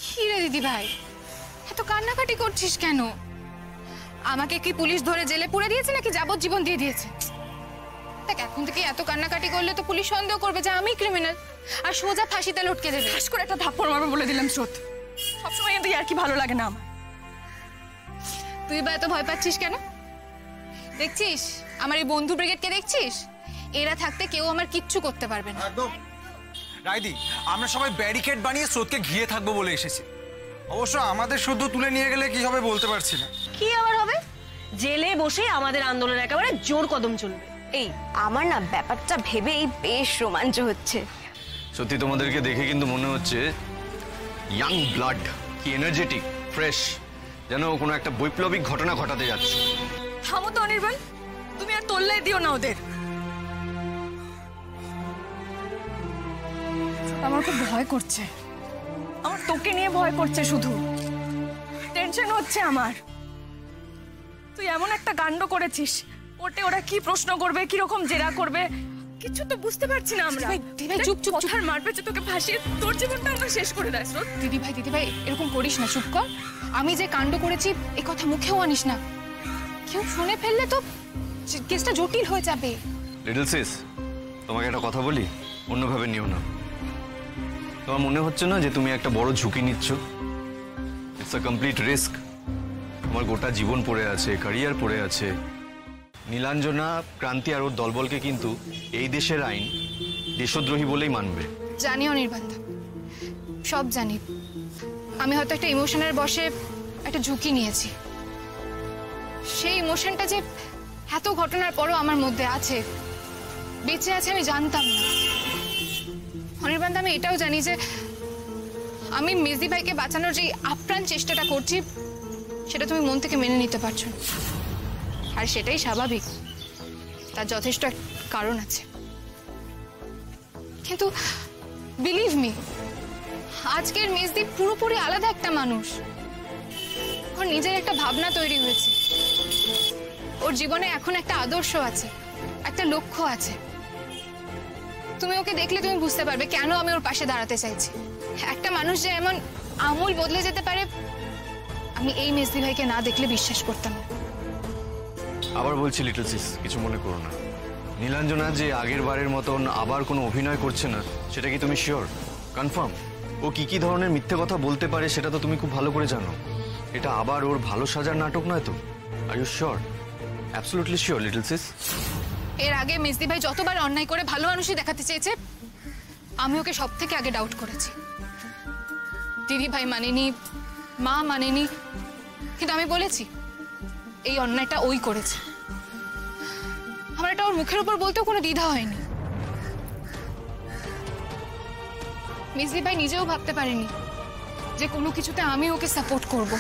কি রে দিদি ভাই, এত কান্নাকাটি করছিস কেন? আমাকে কি পুলিশ ধরে জেলে পুরে দিয়েছে নাকি যাবজ্জীবন দিয়ে দিয়েছে? দেখ, এখন থেকে এত কান্নাকাটি করলে তো পুলিশ সন্দেহ করবে যে আমি ক্রিমিনাল, আর সোজা ফাঁসিতে লটকে দেবে। ঠাস করে একটা থাপ্পড় মারবে বলে দিলাম স্রোত। সবসময় কিন্তু আর কি ভালো লাগে না আমার। তুই বা এত ভয় পাচ্ছিস কেন? দেখছিস আমার এই বন্ধু ব্রিগেডকে দেখছিস? এরা থাকতে কেউ আমার কিচ্ছু করতে পারবে না। একদম রাইদি, আমরা সবাই ব্যারিকেড বানিয়ে স্রোতকে ঘিরে থাকবো বলে এসেছি। অবশ্য আমাদের শুদ্ধ তুলে নিয়ে গেলে কি হবে বলতে পারছি না। কি আবার হবে? জেলে বসে আমাদের আন্দোলন একেবারে জোর কদম চলবে। এই আমার না ব্যাপারটা ভেবেই বেশ রোমাঞ্চ হচ্ছে। সত্যি তোমাদেরকে দেখে কিন্তু মনে হচ্ছে ইয়াং ব্লাড, কি এনার্জেটিক, ফ্রেশ, যেন কোনো একটা বৈপ্লবিক ঘটনা ঘটাতে যাচ্ছে। থামো তো অনির্বাণ, তুমি আর তোল্লাই দিও না ওদের। আমার খুব ভয় করছে, আমার তোকে নিয়ে ভয় করছে, শুধু টেনশন হচ্ছে আমার। তুই এমন একটা কাণ্ড করেছিস, ওতে ওরা কি প্রশ্ন করবে, কিরকম জেরা করবে, কিছু তো বুঝতে পারছি না আমরা। দিদি ভাই চুপ চুপ চুপ। কথার মার পেছে তোকে ফাঁসিয়ে তোর জীবনটা আমরা শেষ করে দেয়। দিদি ভাই এরকম করিস না, চুপ কর। আমি যে কাণ্ড করেছি এই কথা মুখেও আনিস না, কেউ শুনে ফেললে তো কেসটা জটিল হয়ে যাবে। লিটল সিস, তোমাকে একটা কথা বলি, অন্যভাবে নিও না। তোমার মনে হচ্ছে না যে তুমি একটা বড় ঝুঁকি নিচ্ছ? It's a complete risk. তোমার গোটা জীবন পড়ে আছে, ক্যারিয়ার পড়ে আছে। নীলাঞ্জনা, ক্রান্তি আর ওর দলবলকে কিন্তু এই দেশের আইন দেশদ্রোহী বলেই মানবে। জানি অনির্বাণদা, সব জানি। আমি হয়তো একটা ইমোশনের বশে একটা ঝুঁকি নিয়েছি। সেই ইমোশনটা যে এত ঘটনার পরও আমার মধ্যে আছে, বেঁচে আছে, আমি জানতাম না। অনির্বাণদা, আমি এটাও জানি যে আমি মেজদি ভাইকে বাঁচানোর যে আপ্রাণ চেষ্টাটা করছি সেটা তুমি মন থেকে মেনে নিতে পারছো না। আর সেটাই স্বাভাবিক, তার যথেষ্ট কারণ আছে। কিন্তু বিলিভ মি, আজকের মেজদি পুরোপুরি আলাদা একটা মানুষ। ওর নিজের একটা ভাবনা তৈরি হয়েছে, ওর জীবনে এখন একটা আদর্শ আছে, একটা লক্ষ্য আছে। তুমি ওকে দেখলে তুমি বুঝতে পারবে কেন আমি ওর পাশে দাঁড়াতে চাইছি। একটা মানুষ যে এমন আমূল বদলে যেতে পারে, আমি এই মেজদি ভাইকে না দেখলে বিশ্বাস করতাম না। আবার বলছি লিটল সিস, কিছু মনে করো না। নীলাঞ্জনা যে আগের বারের মতন আবার কোনো অভিনয় করছে না, সেটা কি তুমি শিওর, কনফার্ম? ও কি কি ধরনের মিথ্যে কথা বলতে পারে সেটা তো তুমি খুব ভালো করে জানো। এটা আবার ওর ভালো সাজার নাটক নয় তো? Are you sure, absolutely sure little sis? এর আগে মেজদি ভাই যতবার অন্যায় করে ভালো মানুষই দেখাতে চেয়েছে, আমি ওকে সব থেকে আগে ডাউট করেছি। দিদি ভাই মানেনি, মা মানেনি, কিন্তু আমি বলেছি এই অন্যায়টা ওই করেছে। আমার এটা ওর মুখের উপর বলতেও কোনো দ্বিধা হয়নি। মেজদি ভাই নিজেও ভাবতে পারেনি যে কোনো কিছুতে আমি ওকে সাপোর্ট করব।